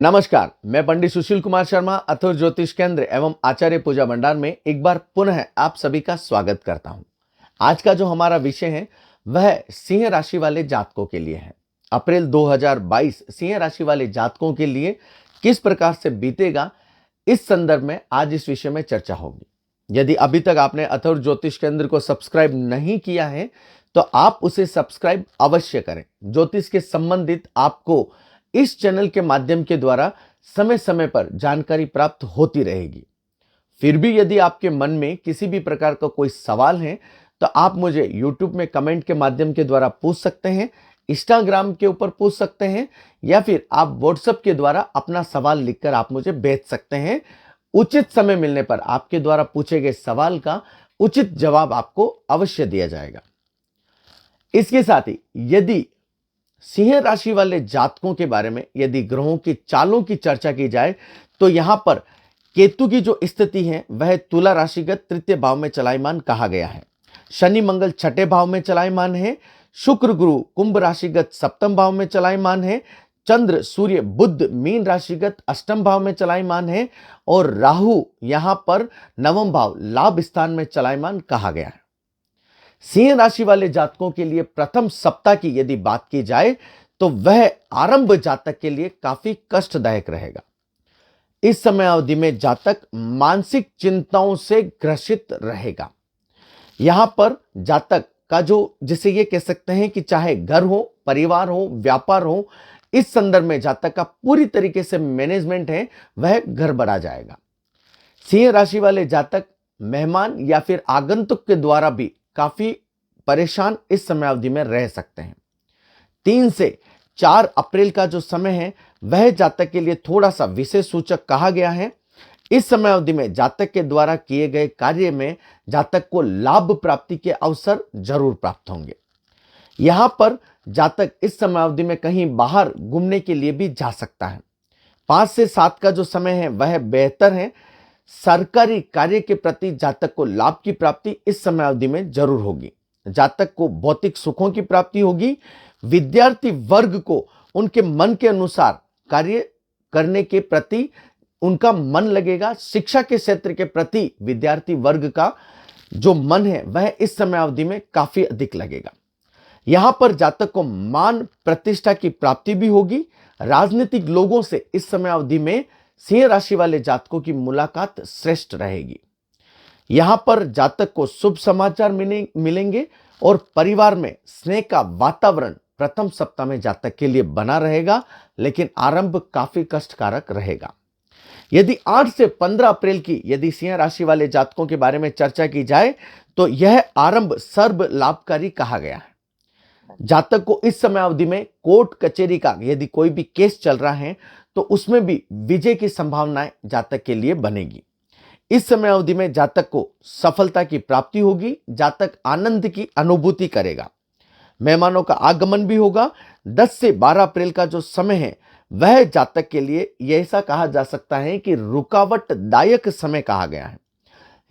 नमस्कार, मैं पंडित सुशील कुमार शर्मा अथर्व ज्योतिष केंद्र एवं आचार्य पूजा भंडार में एक बार पुनः आप सभी का स्वागत करता हूं। आज का जो हमारा विषय है वह सिंह राशि वाले जातकों के लिए है। अप्रैल 2022 सिंह राशि वाले जातकों के लिए किस प्रकार से बीतेगा, इस संदर्भ में आज इस विषय में चर्चा होगी। यदि अभी तक आपने अथर्व ज्योतिष केंद्र को सब्सक्राइब नहीं किया है तो आप उसे सब्सक्राइब अवश्य करें। ज्योतिष के संबंधित आपको इस चैनल के माध्यम के द्वारा समय समय पर जानकारी प्राप्त होती रहेगी। फिर भी यदि आपके मन में किसी भी प्रकार का कोई सवाल है तो आप मुझे YouTube में कमेंट के माध्यम के द्वारा पूछ सकते हैं, इंस्टाग्राम के ऊपर पूछ सकते हैं, या फिर आप WhatsApp के द्वारा अपना सवाल लिखकर आप मुझे भेज सकते हैं। उचित समय मिलने पर आपके द्वारा पूछे गए सवाल का उचित जवाब आपको अवश्य दिया जाएगा। इसके साथ ही यदि सिंह राशि वाले जातकों के बारे में यदि ग्रहों की चालों की चर्चा की जाए तो यहां पर केतु की जो स्थिति है वह तुला राशिगत तृतीय भाव में चलायमान कहा गया है। शनि मंगल छठे भाव में चलायमान है। शुक्र गुरु कुंभ राशिगत सप्तम भाव में चलायमान है। चंद्र सूर्य बुध मीन राशिगत अष्टम भाव में चलायमान है और राहु यहां पर नवम भाव लाभ स्थान में चलायमान कहा गया है। सिंह राशि वाले जातकों के लिए प्रथम सप्ताह की यदि बात की जाए तो वह आरंभ जातक के लिए काफी कष्टदायक रहेगा। इस समय अवधि में जातक मानसिक चिंताओं से ग्रसित रहेगा। यहां पर जातक का जो जिसे ये कह सकते हैं कि चाहे घर हो, परिवार हो, व्यापार हो, इस संदर्भ में जातक का पूरी तरीके से मैनेजमेंट है वह गड़बड़ा जाएगा। सिंह राशि वाले जातक मेहमान या फिर आगंतुक के द्वारा भी काफी परेशान इस समय अवधि में रह सकते हैं। 3 से 4 अप्रैल का जो समय है वह जातक के लिए थोड़ा सा विशेष सूचक कहा गया है। इस समय अवधि में जातक के द्वारा किए गए कार्य में जातक को लाभ प्राप्ति के अवसर जरूर प्राप्त होंगे। यहां पर जातक इस समय अवधि में कहीं बाहर घूमने के लिए भी जा सकता है। 5 से 7 का जो समय है वह बेहतर है। सरकारी कार्य के प्रति जातक को लाभ की प्राप्ति इस समय अवधि में जरूर होगी। जातक को भौतिक सुखों की प्राप्ति होगी। विद्यार्थी वर्ग को उनके मन के अनुसार कार्य करने के प्रति उनका मन लगेगा। शिक्षा के क्षेत्र के प्रति विद्यार्थी वर्ग का जो मन है वह इस समय अवधि में काफी अधिक लगेगा। यहां पर जातक को मान प्रतिष्ठा की प्राप्ति भी होगी। राजनीतिक लोगों से इस समय अवधि में सिंह राशि वाले जातकों की मुलाकात श्रेष्ठ रहेगी। यहां पर जातक को शुभ समाचार मिलेंगे और परिवार में स्नेह का वातावरण प्रथम सप्ताह में जातक के लिए बना रहेगा, लेकिन आरंभ काफी कष्टकारक रहेगा। यदि 8 से 15 अप्रैल की यदि सिंह राशि वाले जातकों के बारे में चर्चा की जाए तो यह आरंभ सर्व लाभकारी कहा गया है। जातक को इस समय अवधि में कोर्ट कचहरी का यदि कोई भी केस चल रहा है तो उसमें भी विजय की संभावनाएं जातक के लिए बनेगी। इस समय अवधि में जातक को सफलता की प्राप्ति होगी। जातक आनंद की अनुभूति करेगा। मेहमानों का आगमन भी होगा। 10 से 12 अप्रैल का जो समय है वह जातक के लिए ऐसा कहा जा सकता है कि रुकावटदायक समय कहा गया है।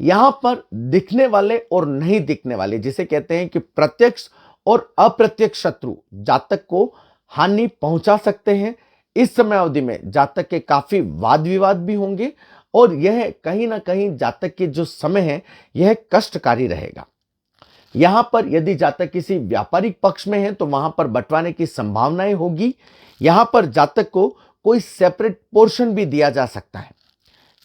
यहां पर दिखने वाले और नहीं दिखने वाले, जिसे कहते हैं कि प्रत्यक्ष और अप्रत्यक्ष शत्रु जातक को हानि पहुंचा सकते हैं। इस समय अवधि में जातक के काफी वाद विवाद भी होंगे और यह कहीं ना कहीं जातक के जो समय है यह कष्टकारी रहेगा। यहां पर यदि जातक किसी व्यापारिक पक्ष में है तो वहां पर बंटवाने की संभावनाएं होगी। यहां पर जातक को कोई सेपरेट पोर्शन भी दिया जा सकता है।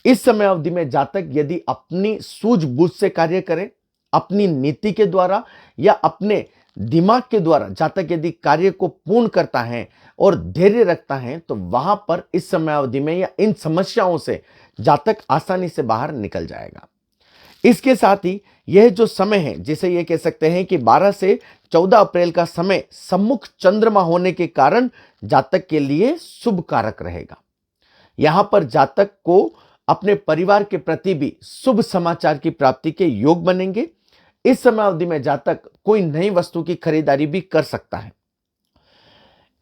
इस समय अवधि में जातक यदि अपनी सूझबूझ से कार्य करे, अपनी नीति के द्वारा या अपने दिमाग के द्वारा जातक यदि कार्य को पूर्ण करता है और धैर्य रखता है तो वहां पर इस समय अवधि में या इन समस्याओं से जातक आसानी से बाहर निकल जाएगा। इसके साथ ही यह जो समय है जिसे ये कह सकते हैं कि 12 से 14 अप्रैल का समय सम्मुख चंद्रमा होने के कारण जातक के लिए शुभ कारक रहेगा। यहां पर जातक को अपने परिवार के प्रति भी शुभ समाचार की प्राप्ति के योग बनेंगे। इस समय अवधि में जातक कोई नई वस्तु की खरीदारी भी कर सकता है।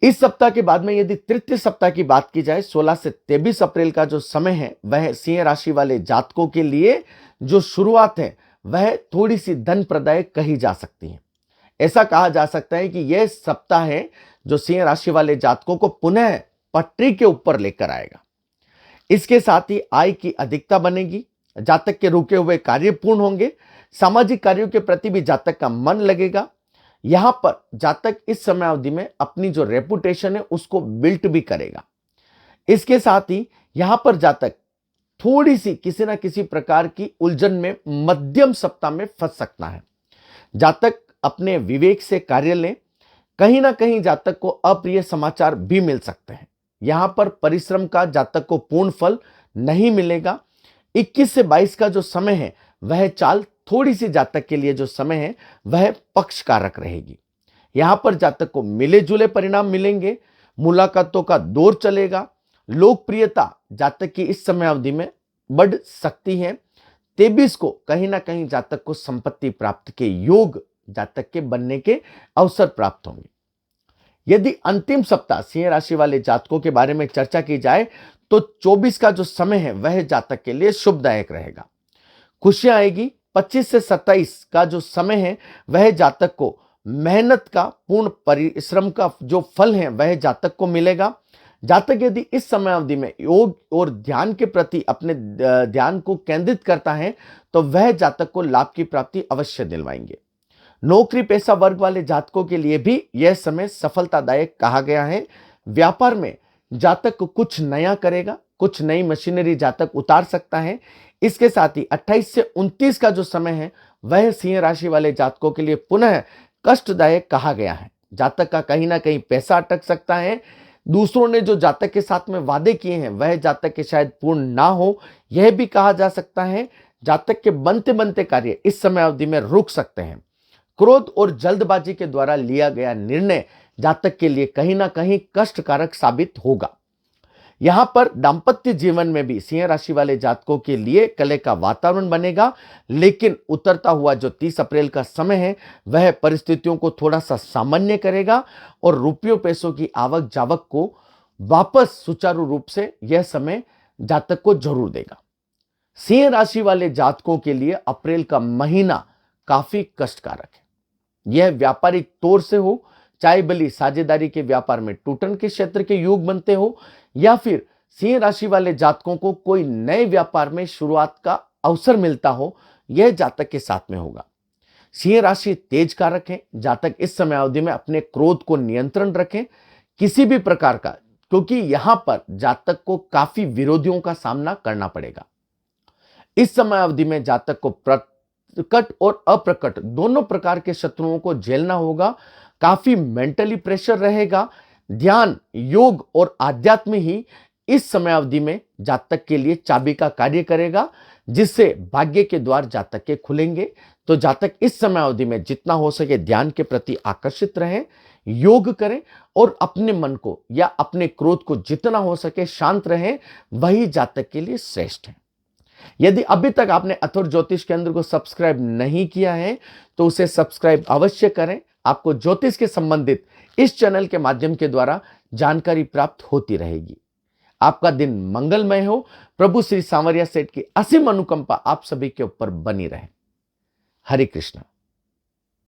इस सप्ताह के बाद में यदि तृतीय सप्ताह की बात की जाए 16 से 23 अप्रैल का जो समय है वह सिंह राशि वाले जातकों के लिए जो शुरुआत है वह थोड़ी सी धन प्रदायक कही जा सकती है। ऐसा कहा जा सकता है कि यह सप्ताह है जो सिंह राशि वाले जातकों को पुनः पटरी के ऊपर लेकर आएगा। इसके साथ ही आय की अधिकता बनेगी, जातक के रुके हुए कार्य पूर्ण होंगे, सामाजिक कार्यों के प्रति भी जातक का मन लगेगा। यहां पर जातक इस समय अवधि में अपनी जो रेपुटेशन है उसको बिल्ट भी करेगा। इसके साथ ही यहां पर जातक थोड़ी सी किसी ना किसी प्रकार की उलझन में मध्यम सप्ताह में फंस सकता है। जातक अपने विवेक से कार्य लें, कहीं ना कहीं जातक को अप्रिय समाचार भी मिल सकते हैं। यहां पर परिश्रम का जातक को पूर्ण फल नहीं मिलेगा। 21 से 22 का जो समय है वह चाल थोड़ी सी जातक के लिए जो समय है वह पक्षकारक रहेगी। यहां पर जातक को मिले जुले परिणाम मिलेंगे, मुलाकातों का दौर चलेगा, लोकप्रियता जातक की इस समय अवधि में बढ़ सकती है। 23 को कहीं ना कहीं जातक को संपत्ति प्राप्त के योग जातक के बनने के अवसर प्राप्त होंगे। यदि अंतिम सप्ताह सिंह राशि वाले जातकों के बारे में चर्चा की जाए तो 24 का जो समय है वह जातक के लिए शुभदायक रहेगा। खुशियां आएगी। 25 से 27 का जो समय है वह जातक को मेहनत का पूर्ण परिश्रम का जो फल है वह जातक को मिलेगा। जातक यदि इस समय अवधि में योग और ध्यान के प्रति अपने ध्यान को केंद्रित करता है तो वह जातक को लाभ की प्राप्ति अवश्य दिलवाएंगे। नौकरी पेशा वर्ग वाले जातकों के लिए भी यह समय सफलतादायक कहा गया है। व्यापार में जातक कुछ नया करेगा, कुछ नई मशीनरी जातक उतार सकता है। इसके साथ ही 28 से 29 का जो समय है वह सिंह राशि वाले जातकों के लिए पुनः कष्टदायक कहा गया है। जातक का कहीं ना कहीं पैसा अटक सकता है। दूसरों ने जो जातक के साथ में वादे किए हैं वह जातक के शायद पूर्ण ना हो, यह भी कहा जा सकता है। जातक के बनते बनते कार्य इस समय अवधि में रुक सकते हैं। क्रोध और जल्दबाजी के द्वारा लिया गया निर्णय जातक के लिए कहीं ना कहीं कष्टकारक साबित होगा। यहां पर दाम्पत्य जीवन में भी सिंह राशि वाले जातकों के लिए कलह का वातावरण बनेगा, लेकिन उतरता हुआ जो 30 अप्रैल का समय है वह परिस्थितियों को थोड़ा सा सामान्य करेगा और रुपयों पैसों की आवक जावक को वापस सुचारू रूप से यह समय जातक को जरूर देगा। सिंह राशि वाले जातकों के लिए अप्रैल का महीना काफी कष्टकारक है। यह व्यापारिक तौर से हो, चाहे भली साझेदारी के व्यापार में टूटन के क्षेत्र के योग बनते हो या फिर सिंह राशि वाले जातकों को कोई नए व्यापार में शुरुआत का अवसर मिलता हो, यह जातक के साथ में होगा। सिंह राशि तेज कारक है। जातक इस समय अवधि में अपने क्रोध को नियंत्रण रखें किसी भी प्रकार का, क्योंकि यहां पर जातक को काफी विरोधियों का सामना करना पड़ेगा। इस समय अवधि में जातक को प्रकट और अप्रकट दोनों प्रकार के शत्रुओं को झेलना होगा। काफी मेंटली प्रेशर रहेगा। ध्यान, योग और आध्यात्म ही इस समय अवधि में जातक के लिए चाबी का कार्य करेगा, जिससे भाग्य के द्वार जातक के खुलेंगे। तो जातक इस समय अवधि में जितना हो सके ध्यान के प्रति आकर्षित रहें, योग करें और अपने मन को या अपने क्रोध को जितना हो सके शांत रहें, वही जातक के लिए श्रेष्ठ है। यदि अभी तक आपने अथर्व ज्योतिष केंद्र को सब्सक्राइब नहीं किया है तो उसे सब्सक्राइब अवश्य करें। आपको ज्योतिष के संबंधित इस चैनल के माध्यम के द्वारा जानकारी प्राप्त होती रहेगी। आपका दिन मंगलमय हो। प्रभु श्री सांवरिया सेठ की असीम अनुकंपा आप सभी के ऊपर बनी रहे। हरे कृष्णा।